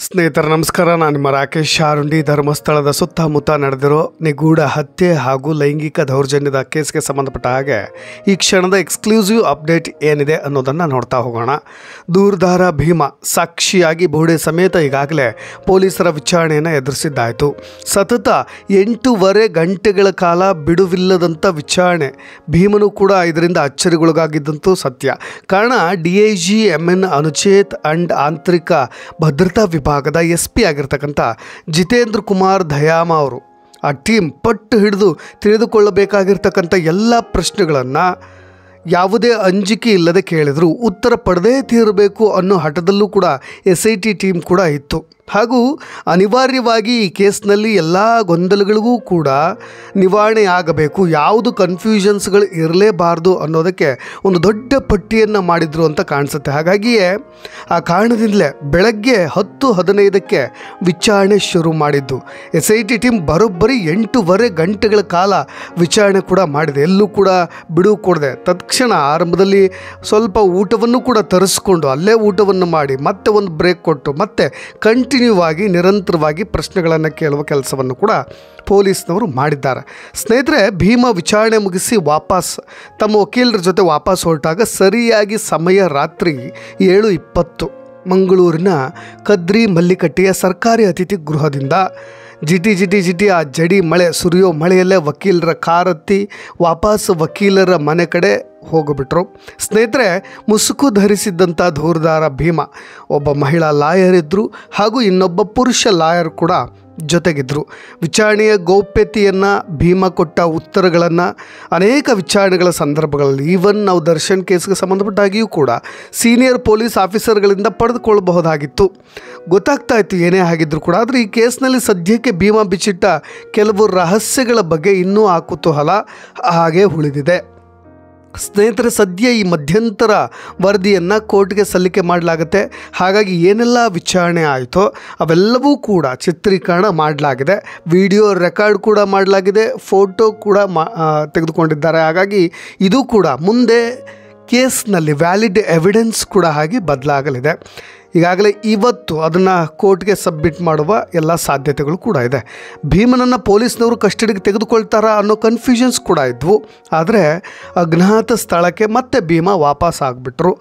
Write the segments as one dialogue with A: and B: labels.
A: ಸ್ನೇಹಿತರೆ ನಮಸ್ಕಾರ. ನಾನು ನಿಮ್ಮ ರಾಕೇಶ್ ಶಾರುಂಡಿ. ಧರ್ಮಸ್ಥಳದ ಸುತ್ತಮುತ್ತ ನಡೆದಿರೋ ನಿಗೂಢ ಹತ್ಯೆ ಹಾಗೂ ಲೈಂಗಿಕ ದೌರ್ಜನ್ಯದ ಕೇಸ್ಗೆ ಸಂಬಂಧಪಟ್ಟ ಹಾಗೆ ಈ ಕ್ಷಣದ ಎಕ್ಸ್ಕ್ಲೂಸಿವ್ ಅಪ್ಡೇಟ್ ಏನಿದೆ ಅನ್ನೋದನ್ನು ನೋಡ್ತಾ ಹೋಗೋಣ. ದೂರ್ಧಾರ ಭೀಮ ಸಾಕ್ಷಿಯಾಗಿ ಬೋಡೆ ಸಮೇತ ಈಗಾಗಲೇ ಪೊಲೀಸರ ವಿಚಾರಣೆಯನ್ನು ಎದುರಿಸಿದ್ದಾಯಿತು. ಸತತ 8.5 ಗಂಟೆಗಳ ಕಾಲ ಬಿಡುವಿಲ್ಲದಂಥ ವಿಚಾರಣೆ. ಭೀಮನು ಕೂಡ ಇದರಿಂದ ಅಚ್ಚರಿಗೊಳಗಾಗಿದ್ದಂತೂ ಸತ್ಯ. ಕಾರಣ DIG MN ಅನುಚೇತ್ ಅಂಡ್ ಆಂತರಿಕ ಭದ್ರತಾ ವಿಭಾಗದ SP ಆಗಿರ್ತಕ್ಕಂಥ ಜಿತೇಂದ್ರ ಕುಮಾರ್ ದಯಾಮ ಅವರು ಆ ಟೀಮ್ ಪಟ್ಟು ಹಿಡಿದು ತಿಳಿದುಕೊಳ್ಳಬೇಕಾಗಿರ್ತಕ್ಕಂಥ ಎಲ್ಲ ಪ್ರಶ್ನೆಗಳನ್ನು ಯಾವುದೇ ಅಂಜಿಕೆ ಇಲ್ಲದೆ ಕೇಳಿದರು. ಉತ್ತರ ಪಡೆದೇ ತೀರಬೇಕು ಅನ್ನೋ ಹಠದಲ್ಲೂ ಕೂಡ SIT ಟೀಮ್ ಕೂಡ ಇತ್ತು. ಹಾಗೂ ಅನಿವಾರ್ಯವಾಗಿ ಈ ಕೇಸ್ನಲ್ಲಿ ಎಲ್ಲ ಗೊಂದಲಗಳಿಗೂ ಕೂಡ ನಿವಾರಣೆ ಆಗಬೇಕು, ಯಾವುದು ಕನ್ಫ್ಯೂಷನ್ಸ್ಗಳು ಇರಲೇಬಾರ್ದು ಅನ್ನೋದಕ್ಕೆ ಒಂದು ದೊಡ್ಡ ಪಟ್ಟಿಯನ್ನು ಮಾಡಿದರು ಅಂತ ಕಾಣಿಸುತ್ತೆ. ಹಾಗಾಗಿಯೇ ಆ ಕಾರಣದಿಂದಲೇ ಬೆಳಗ್ಗೆ 10:15ಕ್ಕೆ ವಿಚಾರಣೆ ಶುರು ಮಾಡಿದ್ದು. SIT ಟೀಮ್ ಬರೋಬ್ಬರಿ 8.5 ಗಂಟೆಗಳ ಕಾಲ ವಿಚಾರಣೆ ಕೂಡ ಮಾಡಿದೆ. ಎಲ್ಲೂ ಕೂಡ ಬಿಡುವು ಕೊಡದೆ ತತ್ಕ್ಷಣ ಆರಂಭದಲ್ಲಿ ಸ್ವಲ್ಪ ಊಟವನ್ನು ಕೂಡ ತರಿಸ್ಕೊಂಡು ಅಲ್ಲೇ ಊಟವನ್ನು ಮಾಡಿ ಮತ್ತೆ ಒಂದು ಬ್ರೇಕ್ ಕೊಟ್ಟು ಮತ್ತೆ ಕಂಟಿನ್ಯೂ ಆಗಿ ನಿರಂತರವಾಗಿ ಪ್ರಶ್ನೆಗಳನ್ನು ಕೇಳುವ ಕೆಲಸವನ್ನು ಕೂಡ ಪೊಲೀಸ್ನವರು ಮಾಡಿದ್ದಾರೆ. ಸ್ನೇಹಿತರೆ, ಭೀಮ ವಿಚಾರಣೆ ಮುಗಿಸಿ ವಾಪಸ್ ತಮ್ಮ ವಕೀಲರ ಜೊತೆ ವಾಪಸ್ ಹೊರಟಾಗ ಸರಿಯಾಗಿ ಸಮಯ ರಾತ್ರಿ 7:20 ಮಂಗಳೂರಿನ ಕದ್ರಿ ಮಲ್ಲಿಕಟ್ಟೆಯ ಸರ್ಕಾರಿ ಅತಿಥಿ ಗೃಹದಿಂದ ಜಿಟಿ ಆ ಜಡಿ ಮಳೆ ಸುರಿಯೋ ಮಳೆಯಲ್ಲೇ ವಕೀಲರ ಕಾರತ್ತಿ ವಾಪಸ್ ವಕೀಲರ ಮನೆ ಕಡೆ ಹೋಗಿಬಿಟ್ರು. ಸ್ನೇಹಿತರೆ, ಮುಸುಕು ಧರಿಸಿದ್ದಂಥ ದೂರ್ಧಾರ ಭೀಮ ಒಬ್ಬ ಮಹಿಳಾ ಲಾಯರ್ ಇದ್ದರು ಹಾಗೂ ಇನ್ನೊಬ್ಬ ಪುರುಷ ಲಾಯರ್ ಕೂಡ ಜೊತೆಗಿದ್ದರು. ವಿಚಾರಣೆಯ ಗೌಪ್ಯತೆಯನ್ನು, ಭೀಮ ಕೊಟ್ಟ ಉತ್ತರಗಳನ್ನು ಅನೇಕ ವಿಚಾರಣೆಗಳ ಸಂದರ್ಭಗಳಲ್ಲಿ ಈವನ್ ನಾವು ದರ್ಶನ್ ಕೇಸ್ಗೆ ಸಂಬಂಧಪಟ್ಟಾಗಿಯೂ ಕೂಡ ಸೀನಿಯರ್ ಪೊಲೀಸ್ ಆಫೀಸರ್ಗಳಿಂದ ಪಡೆದುಕೊಳ್ಳಬಹುದಾಗಿತ್ತು. ಗೊತ್ತಾಗ್ತಾ ಇತ್ತು ಏನೇ ಆಗಿದ್ರು ಕೂಡ. ಆದರೆ ಈ ಕೇಸ್ನಲ್ಲಿ ಸದ್ಯಕ್ಕೆ ಭೀಮ ಬಿಚ್ಚಿಟ್ಟ ಕೆಲವು ರಹಸ್ಯಗಳ ಬಗ್ಗೆ ಇನ್ನೂ ಆ ಕುತೂಹಲ ಹಾಗೆ ಉಳಿದಿದೆ. ಸ್ನೇಹಿತರೆ, ಸದ್ಯ ಈ ಮಧ್ಯಂತರ ವರದಿಯನ್ನು ಕೋರ್ಟ್ಗೆ ಸಲ್ಲಿಕೆ ಮಾಡಲಾಗುತ್ತೆ. ಹಾಗಾಗಿ ಏನೆಲ್ಲ ವಿಚಾರಣೆ ಆಯಿತೋ ಅವೆಲ್ಲವೂ ಕೂಡ ಚಿತ್ರೀಕರಣ ಮಾಡಲಾಗಿದೆ, ವಿಡಿಯೋ ರೆಕಾರ್ಡ್ ಕೂಡ ಮಾಡಲಾಗಿದೆ, ಫೋಟೋ ಕೂಡ ತೆಗೆದುಕೊಂಡಿದ್ದಾರೆ. ಹಾಗಾಗಿ ಇದು ಕೂಡ ಮುಂದೆ ಕೇಸ್ನಲ್ಲಿ ವ್ಯಾಲಿಡ್ ಎವಿಡೆನ್ಸ್ ಕೂಡ ಆಗಿ ಬದಲಾಗಲಿದೆ. ಈಗಾಗಲೇ ಇವತ್ತು ಅದನ್ನು ಕೋರ್ಟ್ಗೆ ಸಬ್ಮಿಟ್ ಮಾಡುವ ಎಲ್ಲ ಸಾಧ್ಯತೆಗಳು ಕೂಡ ಇದೆ. ಭೀಮನನ್ನು ಪೊಲೀಸ್ನವರು ಕಸ್ಟಡಿಗೆ ತೆಗೆದುಕೊಳ್ತಾರಾ ಅನ್ನೋ ಕನ್ಫ್ಯೂಷನ್ಸ್ ಕೂಡ ಇದ್ವು. ಆದರೆ ಅಜ್ಞಾತ ಸ್ಥಳಕ್ಕೆ ಮತ್ತೆ ಭೀಮ ವಾಪಸ್ ಆಗಿಬಿಟ್ರು.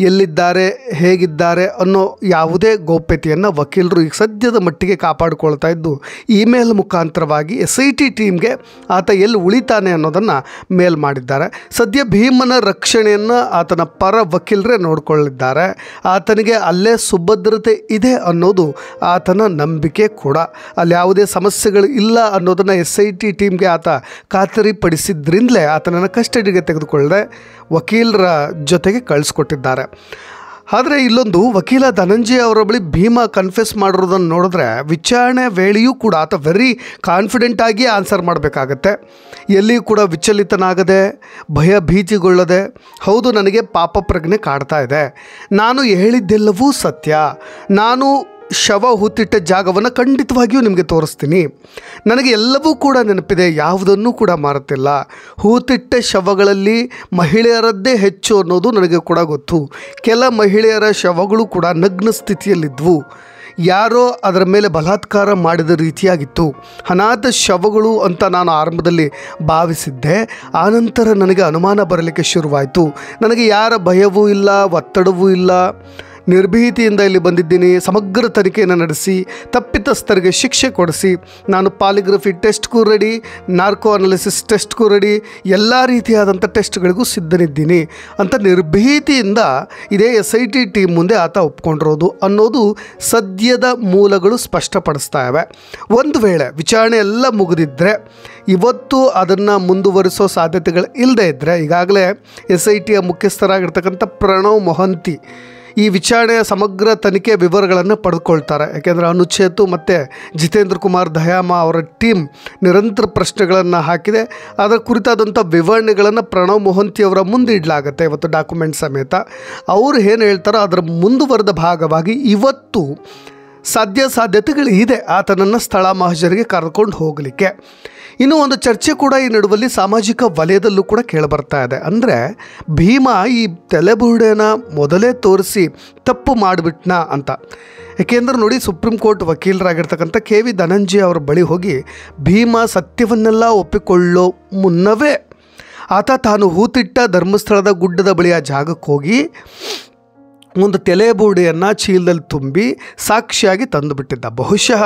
A: ಎಲ್ಲಿದ್ದಾರೆ, ಹೇಗಿದ್ದಾರೆ ಅನ್ನೋ ಯಾವುದೇ ಗೌಪ್ಯತೆಯನ್ನು ವಕೀಲರು ಈಗ ಸದ್ಯದ ಮಟ್ಟಿಗೆ ಕಾಪಾಡಿಕೊಳ್ತಾ ಇದ್ದು ಇಮೇಲ್ ಮುಖಾಂತರವಾಗಿ SIT ಟೀಮ್ಗೆ ಆತ ಎಲ್ಲಿ ಉಳಿತಾನೆ ಅನ್ನೋದನ್ನು ಮೇಲ್ ಮಾಡಿದ್ದಾರೆ. ಸದ್ಯ ಭೀಮನ ರಕ್ಷಣೆಯನ್ನು ಆತನ ಪರ ವಕೀಲರೇ ನೋಡಿಕೊಳ್ಳಿದ್ದಾರೆ. ಆತನಿಗೆ ಅಲ್ಲೇ ಸುಭದ್ರತೆ ಇದೆ ಅನ್ನೋದು ಆತನ ನಂಬಿಕೆ ಕೂಡ. ಅಲ್ಲಿ ಯಾವುದೇ ಸಮಸ್ಯೆಗಳು ಇಲ್ಲ ಅನ್ನೋದನ್ನು SIT ಟೀಮ್ಗೆ ಆತ ಖಾತರಿಪಡಿಸಿದ್ರಿಂದಲೇ ಆತನನ್ನು ಕಸ್ಟಡಿಗೆ ತೆಗೆದುಕೊಳ್ಳದೆ ವಕೀಲರ ಜೊತೆಗೆ ಕಳಿಸ್ಕೊಟ್ಟಿದ್ದಾರೆ. ಆದರೆ ಇಲ್ಲೊಂದು ವಕೀಲ ಧನಂಜಯ ಅವರ ಬಳಿ ಭೀಮ ಕನ್ಫೆಸ್ ಮಾಡಿರೋದನ್ನು ನೋಡಿದ್ರೆ ವಿಚಾರಣೆ ವೇಳೆಯೂ ಕೂಡ ಆತ ವೆರಿ ಕಾನ್ಫಿಡೆಂಟ್ ಆಗಿ ಆನ್ಸರ್ ಮಾಡಬೇಕಾಗತ್ತೆ. ಎಲ್ಲಿಯೂ ಕೂಡ ವಿಚಲಿತನಾಗದೆ, ಭಯ ಭೀತಿಗೊಳ್ಳದೆ, ಹೌದು ನನಗೆ ಪಾಪ ಪ್ರಜ್ಞೆ ಕಾಡ್ತಾ ಇದೆ, ನಾನು ಹೇಳಿದ್ದೆಲ್ಲವೂ ಸತ್ಯ, ನಾನು ಶವ ಹೂತಿಟ್ಟ ಜಾಗವನ್ನು ಖಂಡಿತವಾಗಿಯೂ ನಿಮಗೆ ತೋರಿಸ್ತೀನಿ, ನನಗೆ ಎಲ್ಲವೂ ಕೂಡ ನೆನಪಿದೆ, ಯಾವುದನ್ನೂ ಕೂಡ ಮಾರುತ್ತಿಲ್ಲ, ಹೂತಿಟ್ಟ ಶವಗಳಲ್ಲಿ ಮಹಿಳೆಯರದ್ದೇ ಹೆಚ್ಚು ಅನ್ನೋದು ನನಗೆ ಕೂಡ ಗೊತ್ತು, ಕೆಲ ಮಹಿಳೆಯರ ಶವಗಳು ಕೂಡ ನಗ್ನ ಸ್ಥಿತಿಯಲ್ಲಿದ್ವು, ಯಾರೋ ಅದರ ಮೇಲೆ ಬಲಾತ್ಕಾರ ಮಾಡಿದ ರೀತಿಯಾಗಿತ್ತು, ಅನಾಥ ಶವಗಳು ಅಂತ ನಾನು ಆರಂಭದಲ್ಲಿ ಭಾವಿಸಿದ್ದೆ, ಆನಂತರ ನನಗೆ ಅನುಮಾನ ಬರಲಿಕ್ಕೆ ಶುರುವಾಯಿತು, ನನಗೆ ಯಾರ ಭಯವೂ ಇಲ್ಲ, ಒತ್ತಡವೂ ಇಲ್ಲ, ನಿರ್ಭೀತಿಯಿಂದ ಇಲ್ಲಿ ಬಂದಿದ್ದೀನಿ, ಸಮಗ್ರ ತನಿಖೆಯನ್ನು ನಡೆಸಿ ತಪ್ಪಿತಸ್ಥರಿಗೆ ಶಿಕ್ಷೆ ಕೊಡಿಸಿ ನಾನು ಪಾಲಿಗ್ರಫಿ ಟೆಸ್ಟ್ಗೂ ರೆಡಿ, ನಾರ್ಕೋ ಅನಾಲಿಸಿಸ್ ಟೆಸ್ಟ್ಗೂ ರೆಡಿ, ಎಲ್ಲ ರೀತಿಯಾದಂಥ ಟೆಸ್ಟ್ಗಳಿಗೂ ಸಿದ್ಧನಿದ್ದೀನಿ ಅಂತ ನಿರ್ಭೀತಿಯಿಂದ ಇದೇ SIT ಟೀಮ್ ಮುಂದೆ ಆತ ಒಪ್ಕೊಂಡಿರೋದು ಅನ್ನೋದು ಸದ್ಯದ ಮೂಲಗಳು ಸ್ಪಷ್ಟಪಡಿಸ್ತಾ ಇವೆ. ಒಂದು ವೇಳೆ ವಿಚಾರಣೆ ಎಲ್ಲ ಮುಗಿದಿದ್ದರೆ ಇವತ್ತು ಅದನ್ನು ಮುಂದುವರಿಸೋ ಸಾಧ್ಯತೆಗಳು ಇಲ್ಲದೇ ಇದ್ದರೆ ಈಗಾಗಲೇ SITಯ ಮುಖ್ಯಸ್ಥರಾಗಿರ್ತಕ್ಕಂಥ ಪ್ರಣವ್ ಮೊಹಂತಿ ಈ ವಿಚಾರಣೆಯ ಸಮಗ್ರ ತನಿಖೆ ವಿವರಗಳನ್ನು ಪಡೆದುಕೊಳ್ತಾರೆ. ಯಾಕೆಂದರೆ ಅನುಚೇತು ಮತ್ತು ಜಿತೇಂದ್ರ ಕುಮಾರ್ ದಯಾಮ ಅವರ ಟೀಮ್ ನಿರಂತರ ಪ್ರಶ್ನೆಗಳನ್ನು ಹಾಕಿದೆ. ಅದರ ಕುರಿತಾದಂಥ ವಿವರಣೆಗಳನ್ನು ಪ್ರಣವ್ ಮೊಹಂತಿ ಅವರ ಮುಂದೆ ಇಡಲಾಗುತ್ತೆ ಇವತ್ತು ಡಾಕ್ಯುಮೆಂಟ್ ಸಮೇತ. ಅವರು ಏನು ಹೇಳ್ತಾರೋ ಅದರ ಮುಂದುವರೆದ ಭಾಗವಾಗಿ ಇವತ್ತು ಸಾಧ್ಯತೆಗಳು ಇದೆ ಆತನನ್ನು ಸ್ಥಳ ಮಹಜರಿಗೆ ಕರ್ಕೊಂಡು ಹೋಗಲಿಕ್ಕೆ. ಇನ್ನು ಒಂದು ಚರ್ಚೆ ಕೂಡ ಈ ನಡುವಲ್ಲಿ ಸಾಮಾಜಿಕ ವಲಯದಲ್ಲೂ ಕೂಡ ಕೇಳಿಬರ್ತಾ ಇದೆ. ಅಂದರೆ ಭೀಮ ಈ ತಲೆಬುರುಡೆನ ಮೊದಲೇ ತೋರಿಸಿ ತಪ್ಪು ಮಾಡಿಬಿಟ್ನಾ ಅಂತ. ಏಕೆಂದ್ರೆ ನೋಡಿ, ಸುಪ್ರೀಂ ಕೋರ್ಟ್ ವಕೀಲರಾಗಿರ್ತಕ್ಕಂಥ KV ಧನಂಜಯ ಅವರ ಬಳಿ ಹೋಗಿ ಭೀಮಾ ಸತ್ಯವನ್ನೆಲ್ಲ ಒಪ್ಪಿಕೊಳ್ಳೋ ಮುನ್ನವೇ ಆತ ತಾನು ಹೂತಿಟ್ಟ ಧರ್ಮಸ್ಥಳದ ಗುಡ್ಡದ ಬಳಿಯ ಜಾಗಕ್ಕೆ ಹೋಗಿ ಒಂದು ತಲೆಬುರುಡೆಯನ್ನು ಚೀಲದಲ್ಲಿ ತುಂಬಿ ಸಾಕ್ಷಿಯಾಗಿ ತಂದುಬಿಟ್ಟಿದ್ದ. ಬಹುಶಃ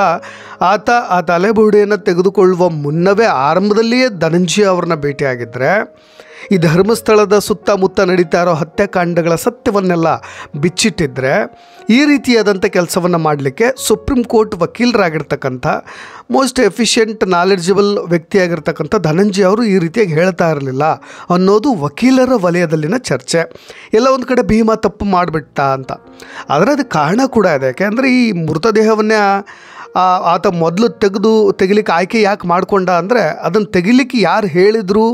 A: ಆತ ಆ ತಲೆಬುರುಡೆಯನ್ನು ತೆಗೆದುಕೊಳ್ಳುವ ಮುನ್ನವೇ ಆರಂಭದಲ್ಲಿಯೇ ಧನಂಜಯ ಅವ್ರನ್ನ ಭೇಟಿಯಾಗಿದ್ದರೆ ಈ ಧರ್ಮಸ್ಥಳದ ಸುತ್ತಮುತ್ತ ನಡೀತಾ ಇರೋ ಹತ್ಯಾಕಾಂಡಗಳ ಸತ್ಯವನ್ನೆಲ್ಲ ಬಿಚ್ಚಿಟ್ಟಿದ್ರೆ ಈ ರೀತಿಯಾದಂಥ ಕೆಲಸವನ್ನು ಮಾಡಲಿಕ್ಕೆ ಸುಪ್ರೀಂ ಕೋರ್ಟ್ ವಕೀಲರಾಗಿರ್ತಕ್ಕಂಥ ಮೋಸ್ಟ್ ಎಫಿಷಿಯೆಂಟ್ ನಾಲೆಡ್ಜಬಲ್ ವ್ಯಕ್ತಿಯಾಗಿರ್ತಕ್ಕಂಥ ಧನಂಜಯ ಅವರು ಈ ರೀತಿಯಾಗಿ ಹೇಳ್ತಾ ಇರಲಿಲ್ಲ ಅನ್ನೋದು ವಕೀಲರ ವಲಯದಲ್ಲಿನ ಚರ್ಚೆ. ಎಲ್ಲ ಒಂದು ಕಡೆ ಭೀಮಾ ತಪ್ಪು ಮಾಡಿಬಿಟ್ಟ ಅಂತ. ಆದರೆ ಅದಕ್ಕೆ ಕಾರಣ ಕೂಡ ಇದೆ. ಯಾಕೆಂದರೆ ಈ ಮೃತದೇಹವನ್ನೇ ಆತ ಮೊದಲು ತೆಗಿಲಿಕ್ಕೆ ಆಯ್ಕೆ ಯಾಕೆ ಮಾಡಿಕೊಂಡ ಅಂದರೆ ಅದನ್ನು ತೆಗಿಲಿಕ್ಕೆ ಯಾರು ಹೇಳಿದರು,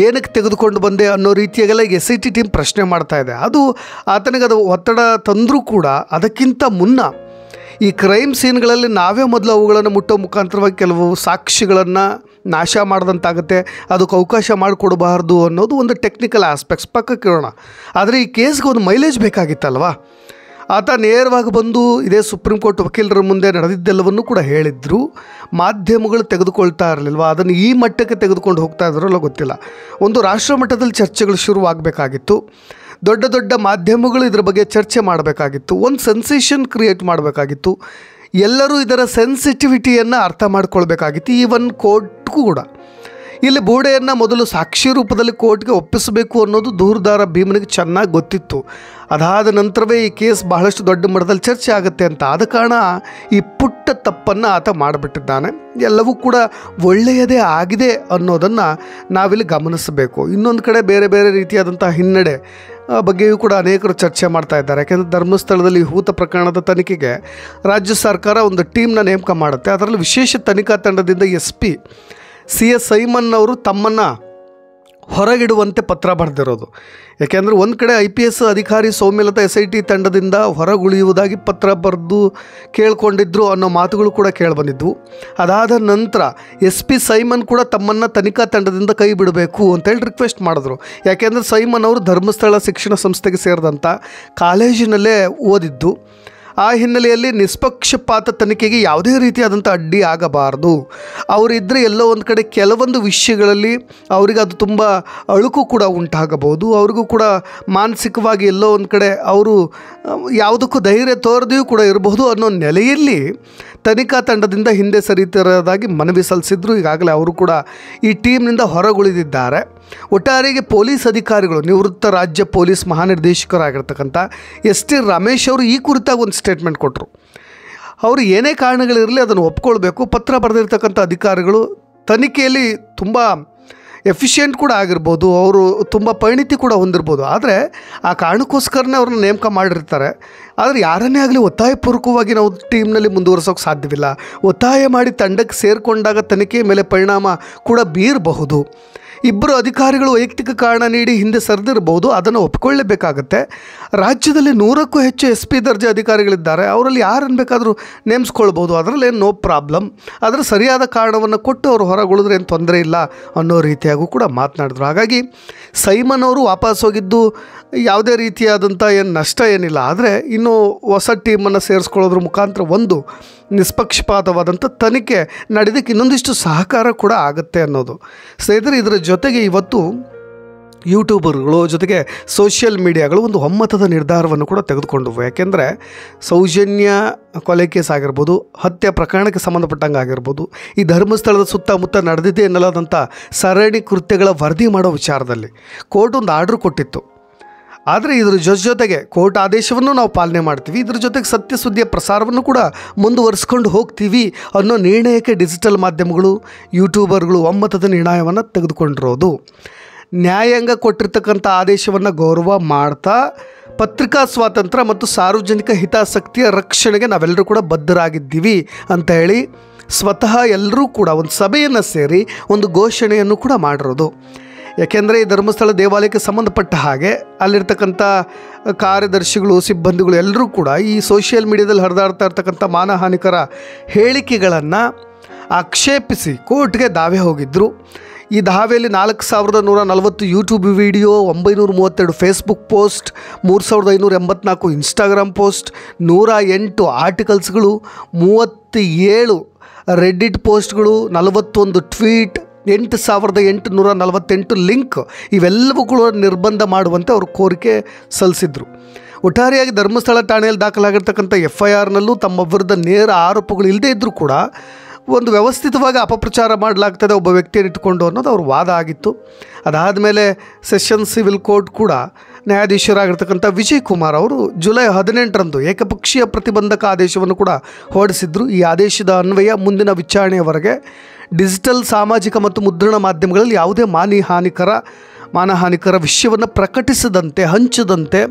A: ಏನಕ್ಕೆ ತೆಗೆದುಕೊಂಡು ಬಂದೆ ಅನ್ನೋ ರೀತಿಯಾಗೆಲ್ಲ ಈಗ SIT ಟೀಮ್ ಪ್ರಶ್ನೆ ಮಾಡ್ತಾ ಇದೆ. ಅದು ಆತನಿಗೆ ಅದು ಒತ್ತಡ ತಂದರೂ ಕೂಡ ಅದಕ್ಕಿಂತ ಮುನ್ನ ಈ ಕ್ರೈಮ್ ಸೀನ್ಗಳಲ್ಲಿ ನಾವೇ ಮೊದಲು ಅವುಗಳನ್ನು ಮುಟ್ಟೋ ಮುಖಾಂತರವಾಗಿ ಕೆಲವು ಸಾಕ್ಷಿಗಳನ್ನು ನಾಶ ಮಾಡಿದಂತಾಗುತ್ತೆ, ಅದಕ್ಕೆ ಅವಕಾಶ ಮಾಡಿಕೊಡಬಾರ್ದು ಅನ್ನೋದು ಒಂದು ಟೆಕ್ನಿಕಲ್ ಆಸ್ಪೆಕ್ಟ್ಸ್ ಪಕ್ಕಕ್ಕೆ ಇರೋಣ. ಆದರೆ ಈ ಕೇಸ್ಗೆ ಒಂದು ಮೈಲೇಜ್ ಬೇಕಾಗಿತ್ತಲ್ವ. ಆತ ನೇರವಾಗಿ ಬಂದು ಇದೇ ಸುಪ್ರೀಂ ಕೋರ್ಟ್ ವಕೀಲರ ಮುಂದೆ ನಡೆದಿದ್ದೆಲ್ಲವನ್ನೂ ಕೂಡ ಹೇಳಿದ್ರು. ಮಾಧ್ಯಮಗಳು ತೆಗೆದುಕೊಳ್ತಾ ಇರಲಿಲ್ವ, ಅದನ್ನು ಈ ಮಟ್ಟಕ್ಕೆ ತೆಗೆದುಕೊಂಡು ಹೋಗ್ತಾ ಇದ್ರಲ್ಲ ಗೊತ್ತಿಲ್ಲ. ಒಂದು ರಾಷ್ಟ್ರ ಮಟ್ಟದಲ್ಲಿ ಚರ್ಚೆಗಳು ಶುರುವಾಗಬೇಕಾಗಿತ್ತು. ದೊಡ್ಡ ದೊಡ್ಡ ಮಾಧ್ಯಮಗಳು ಇದರ ಬಗ್ಗೆ ಚರ್ಚೆ ಮಾಡಬೇಕಾಗಿತ್ತು. ಒಂದು ಸೆನ್ಸೇಷನ್ ಕ್ರಿಯೇಟ್ ಮಾಡಬೇಕಾಗಿತ್ತು. ಎಲ್ಲರೂ ಇದರ ಸೆನ್ಸಿಟಿವಿಟಿಯನ್ನು ಅರ್ಥ ಮಾಡ್ಕೊಳ್ಬೇಕಾಗಿತ್ತು. ಈವನ್ ಕೋರ್ಟ್ಗೂ ಕೂಡ ಇಲ್ಲಿ ಬುರುಡೆಯನ್ನು ಮೊದಲು ಸಾಕ್ಷಿ ರೂಪದಲ್ಲಿ ಕೋರ್ಟ್ಗೆ ಒಪ್ಪಿಸಬೇಕು ಅನ್ನೋದು ದೂರುದಾರ ಭೀಮನಿಗೆ ಚೆನ್ನಾಗಿ ಗೊತ್ತಿತ್ತು. ಅದಾದ ನಂತರವೇ ಈ ಕೇಸ್ ಬಹಳಷ್ಟು ದೊಡ್ಡ ಮಟ್ಟದಲ್ಲಿ ಚರ್ಚೆ ಆಗುತ್ತೆ ಅಂತ. ಆದ ಕಾರಣ ಈ ಪುಟ್ಟ ತಪ್ಪನ್ನು ಆತ ಮಾಡಿಬಿಟ್ಟಿದ್ದಾನೆ. ಎಲ್ಲವೂ ಕೂಡ ಒಳ್ಳೆಯದೇ ಆಗಿದೆ ಅನ್ನೋದನ್ನು ನಾವಿಲ್ಲಿ ಗಮನಿಸಬೇಕು. ಇನ್ನೊಂದು ಕಡೆ ಬೇರೆ ಬೇರೆ ರೀತಿಯಾದಂಥ ಹಿನ್ನಡೆ ಬಗ್ಗೆಯೂ ಕೂಡ ಅನೇಕರು ಚರ್ಚೆ ಮಾಡ್ತಾ ಇದ್ದಾರೆ. ಯಾಕೆಂದರೆ ಧರ್ಮಸ್ಥಳದಲ್ಲಿ ಹೂತ ಪ್ರಕರಣದ ತನಿಖೆಗೆ ರಾಜ್ಯ ಸರ್ಕಾರ ಒಂದು ಟೀಮ್ನ ನೇಮಕ ಮಾಡುತ್ತೆ. ಅದರಲ್ಲಿ ವಿಶೇಷ ತನಿಖಾ ತಂಡದಿಂದ SP CS ಸೈಮನ್ ಅವರು ತಮ್ಮನ್ನು ಹೊರಗಿಡುವಂತೆ ಪತ್ರ ಬರೆದಿರೋದು. ಯಾಕೆಂದರೆ ಒಂದು ಕಡೆ IPS ಅಧಿಕಾರಿ ಸೌಮ್ಯಲತಾ SIT ತಂಡದಿಂದ ಹೊರಗುಳಿಯುವುದಾಗಿ ಪತ್ರ ಬರೆದು ಕೇಳ್ಕೊಂಡಿದ್ರು ಅನ್ನೋ ಮಾತುಗಳು ಕೂಡ ಕೇಳಿಬಂದಿದ್ವು. ಅದಾದ ನಂತರ SP ಸೈಮನ್ ಕೂಡ ತಮ್ಮನ್ನು ತನಿಖಾ ತಂಡದಿಂದ ಕೈ ಬಿಡಬೇಕು ಅಂತೇಳಿ ರಿಕ್ವೆಸ್ಟ್ ಮಾಡಿದ್ರು. ಯಾಕೆಂದರೆ ಸೈಮನ್ ಅವರು ಧರ್ಮಸ್ಥಳ ಶಿಕ್ಷಣ ಸಂಸ್ಥೆಗೆ ಸೇರಿದಂಥ ಕಾಲೇಜಿನಲ್ಲೇ ಓದಿದ್ದು. ಆ ಹಿನ್ನೆಲೆಯಲ್ಲಿ ನಿಷ್ಪಕ್ಷಪಾತ ತನಿಖೆಗೆ ಯಾವುದೇ ರೀತಿಯಾದಂಥ ಅಡ್ಡಿ ಆಗಬಾರ್ದು. ಅವರಿದ್ದರೆ ಎಲ್ಲೋ ಒಂದು ಕಡೆ ಕೆಲವೊಂದು ವಿಷಯಗಳಲ್ಲಿ ಅವರಿಗೆ ಅದು ತುಂಬ ಅಳುಕು ಕೂಡ ಉಂಟಾಗಬಹುದು. ಅವ್ರಿಗೂ ಕೂಡ ಮಾನಸಿಕವಾಗಿ ಎಲ್ಲೋ ಒಂದು ಕಡೆ ಅವರು ಯಾವುದಕ್ಕೂ ಧೈರ್ಯ ತೋರದೆಯೂ ಕೂಡ ಇರಬಹುದು ಅನ್ನೋ ನೆಲೆಯಲ್ಲಿ ತನಿಖಾ ತಂಡದಿಂದ ಹಿಂದೆ ಸರಿತಿರೋದಾಗಿ ಮನವಿ ಸಲ್ಲಿಸಿದ್ರು. ಈಗಾಗಲೇ ಅವರು ಕೂಡ ಈ ಟೀಮ್ನಿಂದ ಹೊರಗುಳಿದಿದ್ದಾರೆ. ಒಟ್ಟಾರೆಗೆ ಪೊಲೀಸ್ ಅಧಿಕಾರಿಗಳು, ನಿವೃತ್ತ ರಾಜ್ಯ ಪೊಲೀಸ್ ಮಹಾನಿರ್ದೇಶಕರಾಗಿರ್ತಕ್ಕಂಥ ST ರಮೇಶ್ ಅವರು ಈ ಕುರಿತಾಗಿ ಒಂದು ಸ್ಟೇಟ್ಮೆಂಟ್ ಕೊಟ್ಟರು. ಅವರು ಏನೇ ಕಾರಣಗಳಿರಲಿ ಅದನ್ನು ಒಪ್ಕೊಳ್ಬೇಕು. ಪತ್ರ ಬರೆದಿರ್ತಕ್ಕಂಥ ಅಧಿಕಾರಿಗಳು ತನಿಖೆಯಲ್ಲಿ ತುಂಬ ಎಫಿಷಿಯೆಂಟ್ ಕೂಡ ಆಗಿರ್ಬೋದು, ಅವರು ತುಂಬ ಪರಿಣಿತಿ ಕೂಡ ಹೊಂದಿರ್ಬೋದು. ಆದರೆ ಆ ಕಾರಣಕ್ಕೋಸ್ಕರನೇ ಅವ್ರನ್ನ ನೇಮಕ ಮಾಡಿರ್ತಾರೆ. ಆದರೆ ಯಾರನ್ನೇ ಆಗಲಿ ಒತ್ತಾಯಪೂರ್ವಕವಾಗಿ ನಾವು ಟೀಮ್ನಲ್ಲಿ ಮುಂದುವರಿಸೋಕೆ ಸಾಧ್ಯವಿಲ್ಲ. ಒತ್ತಾಯ ಮಾಡಿ ತಂಡಕ್ಕೆ ಸೇರಿಕೊಂಡಾಗ ತನಿಖೆಯ ಮೇಲೆ ಪರಿಣಾಮ ಕೂಡ ಬೀರಬಹುದು. ಇಬ್ಬರು ಅಧಿಕಾರಿಗಳು ವೈಯಕ್ತಿಕ ಕಾರಣ ನೀಡಿ ಹಿಂದೆ ಸರಿದಿರಬಹುದು, ಅದನ್ನು ಒಪ್ಪಿಕೊಳ್ಳಲೇಬೇಕಾಗತ್ತೆ. ರಾಜ್ಯದಲ್ಲಿ 100ಕ್ಕೂ ಹೆಚ್ಚು SP ದರ್ಜೆ ಅಧಿಕಾರಿಗಳಿದ್ದಾರೆ. ಅವರಲ್ಲಿ ಯಾರನ್ನು ಬೇಕಾದರೂ ನೇಮಿಸ್ಕೊಳ್ಬೋದು, ಅದರಲ್ಲೇನು ನೋ ಪ್ರಾಬ್ಲಮ್. ಅದರ ಸರಿಯಾದ ಕಾರಣವನ್ನು ಕೊಟ್ಟು ಅವರು ಹೊರಗುಳಿದ್ರೆ ಏನು ತೊಂದರೆ ಇಲ್ಲ ಅನ್ನೋ ರೀತಿಯಾಗೂ ಕೂಡ ಮಾತನಾಡಿದ್ರು. ಹಾಗಾಗಿ ಸೈಮನ್ ಅವರು ವಾಪಸ್ ಹೋಗಿದ್ದು ಯಾವುದೇ ರೀತಿಯಾದಂಥ ಏನು ನಷ್ಟ ಏನಿಲ್ಲ. ಆದರೆ ಇನ್ನೂ ಹೊಸ ಟೀಮನ್ನು ಸೇರಿಸ್ಕೊಳ್ಳೋದ್ರ ಮುಖಾಂತರ ಒಂದು ನಿಷ್ಪಕ್ಷಪಾತವಾದಂಥ ತನಿಖೆ ನಡೆದಕ್ಕೆ ಇನ್ನೊಂದಿಷ್ಟು ಸಹಕಾರ ಕೂಡ ಆಗುತ್ತೆ ಅನ್ನೋದು. ಸ್ನೇಹಿತರೆ, ಇದರ ಜೊತೆಗೆ ಇವತ್ತು ಯೂಟ್ಯೂಬರ್ಗಳು ಜೊತೆಗೆ ಸೋಷಿಯಲ್ ಮೀಡಿಯಾಗಳು ಒಂದು ಒಮ್ಮತದ ನಿರ್ಧಾರವನ್ನು ಕೂಡ ತೆಗೆದುಕೊಂಡವು. ಯಾಕೆಂದರೆ ಸೌಜನ್ಯ ಕೊಲೆ ಕೇಸ್ ಆಗಿರ್ಬೋದು, ಹತ್ಯೆ ಪ್ರಕರಣಕ್ಕೆ ಸಂಬಂಧಪಟ್ಟಂಗೆ ಆಗಿರ್ಬೋದು, ಈ ಧರ್ಮಸ್ಥಳದ ಸುತ್ತಮುತ್ತ ನಡೆದಿದೆ ಎನ್ನಲಾದಂಥ ಸರಣಿ ಕೃತ್ಯಗಳ ವರದಿ ಮಾಡೋ ವಿಚಾರದಲ್ಲಿ ಕೋರ್ಟ್ ಒಂದು ಆರ್ಡ್ರ್ ಕೊಟ್ಟಿತ್ತು. ಆದರೆ ಇದ್ರ ಜೊತೆಗೆ ಕೋರ್ಟ್ ಆದೇಶವನ್ನು ನಾವು ಪಾಲನೆ ಮಾಡ್ತೀವಿ, ಇದ್ರ ಜೊತೆಗೆ ಸತ್ಯ ಸುದ್ದಿಯ ಪ್ರಸಾರವನ್ನು ಕೂಡ ಮುಂದುವರಿಸ್ಕೊಂಡು ಹೋಗ್ತೀವಿ ಅನ್ನೋ ನಿರ್ಣಯಕ್ಕೆ ಡಿಜಿಟಲ್ ಮಾಧ್ಯಮಗಳು, ಯೂಟ್ಯೂಬರ್ಗಳು ಒಮ್ಮತದ ನಿರ್ಣಯವನ್ನು ತೆಗೆದುಕೊಂಡಿರೋದು. ನ್ಯಾಯಾಂಗ ಕೊಟ್ಟಿರ್ತಕ್ಕಂಥ ಆದೇಶವನ್ನು ಗೌರವ ಮಾಡ್ತಾ ಪತ್ರಿಕಾ ಸ್ವಾತಂತ್ರ್ಯ ಮತ್ತು ಸಾರ್ವಜನಿಕ ಹಿತಾಸಕ್ತಿಯ ರಕ್ಷಣೆಗೆ ನಾವೆಲ್ಲರೂ ಕೂಡ ಬದ್ಧರಾಗಿದ್ದೀವಿ ಅಂತ ಹೇಳಿ ಸ್ವತಃ ಎಲ್ಲರೂ ಕೂಡ ಒಂದು ಸಭೆಯನ್ನು ಸೇರಿ ಒಂದು ಘೋಷಣೆಯನ್ನು ಕೂಡ ಮಾಡಿರೋದು. ಯಾಕೆಂದರೆ ಈ ಧರ್ಮಸ್ಥಳ ದೇವಾಲಯಕ್ಕೆ ಸಂಬಂಧಪಟ್ಟ ಹಾಗೆ ಅಲ್ಲಿರ್ತಕ್ಕಂಥ ಕಾರ್ಯದರ್ಶಿಗಳು, ಸಿಬ್ಬಂದಿಗಳು ಎಲ್ಲರೂ ಕೂಡ ಈ ಸೋಷಿಯಲ್ ಮೀಡಿಯಾದಲ್ಲಿ ಹರಿದಾಡ್ತಾ ಇರ್ತಕ್ಕಂಥ ಮಾನಹಾನಿಕರ ಹೇಳಿಕೆಗಳನ್ನು ಆಕ್ಷೇಪಿಸಿ ಕೋರ್ಟ್ಗೆ ದಾವೆ ಹೋಗಿದ್ದರು. ಈ ದಾವೆಯಲ್ಲಿ 4140 YouTube video, 932 Facebook post, 3584 Instagram post, 108 ಆರ್ಟಿಕಲ್ಸ್ಗಳು, 37 Reddit ಪೋಸ್ಟ್ಗಳು, 41 ಟ್ವೀಟ್, 8848 ಲಿಂಕ್, ಇವೆಲ್ಲವುಗಳು ನಿರ್ಬಂಧ ಮಾಡುವಂತೆ ಅವರು ಕೋರಿಕೆ ಸಲ್ಲಿಸಿದರು. ಒಟ್ಟಾರೆಯಾಗಿ ಧರ್ಮಸ್ಥಳ ಠಾಣೆಯಲ್ಲಿ ದಾಖಲಾಗಿರ್ತಕ್ಕಂಥ FIRನಲ್ಲೂ ತಮ್ಮ ವಿರುದ್ಧ ನೇರ ಆರೋಪಗಳು ಇಲ್ಲದೇ ಇದ್ದರೂ ಕೂಡ ಒಂದು ವ್ಯವಸ್ಥಿತವಾಗಿ ಅಪಪ್ರಚಾರ ಮಾಡಲಾಗ್ತದೆ ಒಬ್ಬ ವ್ಯಕ್ತಿಯನ್ನು ಇಟ್ಟುಕೊಂಡು ಅನ್ನೋದು ಅವ್ರ ವಾದ ಆಗಿತ್ತು. ಅದಾದ ಮೇಲೆ ಸೆಷನ್ ಸಿವಿಲ್ ಕೋರ್ಟ್ ಕೂಡ ನ್ಯಾಯಾಧೀಶರಾಗಿರ್ತಕ್ಕಂಥ ವಿಜಯ್ ಕುಮಾರ್ ಅವರು ಜುಲೈ 18ರಂದು ಏಕಪಕ್ಷೀಯ ಪ್ರತಿಬಂಧಕ ಆದೇಶವನ್ನು ಕೂಡ ಹೊರಡಿಸಿದ್ರು. ಈ ಆದೇಶದ ಅನ್ವಯ ಮುಂದಿನ ವಿಚಾರಣೆಯವರೆಗೆ ಡಿಜಿಟಲ್, ಸಾಮಾಜಿಕ ಮತ್ತು ಮುದ್ರಣ ಮಾಧ್ಯಮಗಳಲ್ಲಿ ಯಾವುದೇ ಮಾನಹಾನಿಕರ ವಿಷಯವನ್ನು ಪ್ರಕಟಿಸದಂತೆ, ಹಂಚದಂತೆ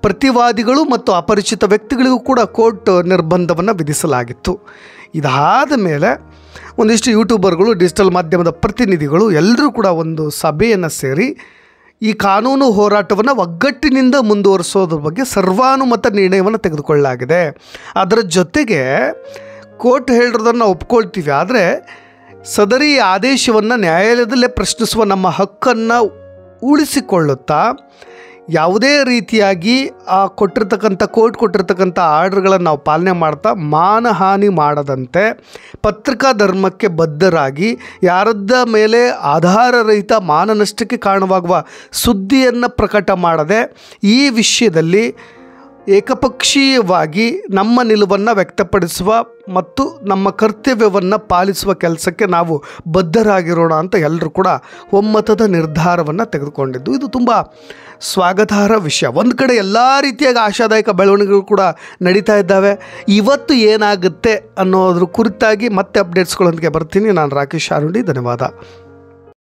A: ಪ್ರತಿವಾದಿಗಳು ಮತ್ತು ಅಪರಿಚಿತ ವ್ಯಕ್ತಿಗಳಿಗೂ ಕೂಡ ಕೋರ್ಟ್ ನಿರ್ಬಂಧವನ್ನು ವಿಧಿಸಲಾಗಿತ್ತು. ಇದಾದ ಮೇಲೆ ಒಂದಿಷ್ಟು ಯೂಟ್ಯೂಬರ್ಗಳು, ಡಿಜಿಟಲ್ ಮಾಧ್ಯಮದ ಪ್ರತಿನಿಧಿಗಳು ಎಲ್ಲರೂ ಕೂಡ ಒಂದು ಸಭೆಯನ್ನು ಸೇರಿ ಈ ಕಾನೂನು ಹೋರಾಟವನ್ನು ಒಗ್ಗಟ್ಟಿನಿಂದ ಮುಂದುವರಿಸೋದ್ರ ಬಗ್ಗೆ ಸರ್ವಾನುಮತ ನಿರ್ಣಯವನ್ನು ತೆಗೆದುಕೊಳ್ಳಲಾಗಿದೆ. ಅದರ ಜೊತೆಗೆ ಕೋರ್ಟ್ ಹೇಳಿರೋದನ್ನು ಒಪ್ಕೊಳ್ತೀವಿ, ಆದರೆ ಸದರಿ ಆದೇಶವನ್ನು ನ್ಯಾಯಾಲಯದಲ್ಲೇ ಪ್ರಶ್ನಿಸುವ ನಮ್ಮ ಹಕ್ಕನ್ನು ಉಳಿಸಿಕೊಳ್ಳುತ್ತಾ ಯಾವುದೇ ರೀತಿಯಾಗಿ ಕೋರ್ಟ್ ಕೊಟ್ಟಿರ್ತಕ್ಕಂಥ ಆರ್ಡರ್ಗಳನ್ನು ನಾವು ಪಾಲನೆ ಮಾಡ್ತಾ ಮಾನಹಾನಿ ಮಾಡದಂತೆ ಪತ್ರಿಕಾ ಧರ್ಮಕ್ಕೆ ಬದ್ಧರಾಗಿ ಯಾರದ್ದ ಮೇಲೆ ಆಧಾರರಹಿತ ಮಾನನಷ್ಟಕ್ಕೆ ಕಾರಣವಾಗುವ ಸುದ್ದಿಯನ್ನು ಪ್ರಕಟ ಮಾಡದೆ ಈ ವಿಷಯದಲ್ಲಿ ಏಕಪಕ್ಷೀಯವಾಗಿ ನಮ್ಮ ನಿಲುವನ್ನು ವ್ಯಕ್ತಪಡಿಸುವ ಮತ್ತು ನಮ್ಮ ಕರ್ತವ್ಯವನ್ನು ಪಾಲಿಸುವ ಕೆಲಸಕ್ಕೆ ನಾವು ಬದ್ಧರಾಗಿರೋಣ ಅಂತ ಎಲ್ಲರೂ ಕೂಡ ಒಮ್ಮತದ ನಿರ್ಧಾರವನ್ನು ತೆಗೆದುಕೊಂಡಿದ್ದು. ಇದು ತುಂಬ ಸ್ವಾಗತಾರ್ಹ ವಿಷಯ. ಒಂದು ಕಡೆ ಎಲ್ಲ ರೀತಿಯಾಗಿ ಆಶಾದಾಯಕ ಬೆಳವಣಿಗೆಗಳು ಕೂಡ ನಡೀತಾ ಇದ್ದಾವೆ. ಇವತ್ತು ಏನಾಗುತ್ತೆ ಅನ್ನೋದ್ರ ಕುರಿತಾಗಿ ಮತ್ತೆ ಅಪ್ಡೇಟ್ಸ್ಗಳೊಂದಿಗೆ ಬರ್ತೀನಿ. ನಾನು ರಾಕೇಶ್ ಆರುಂಡಿ. ಧನ್ಯವಾದ.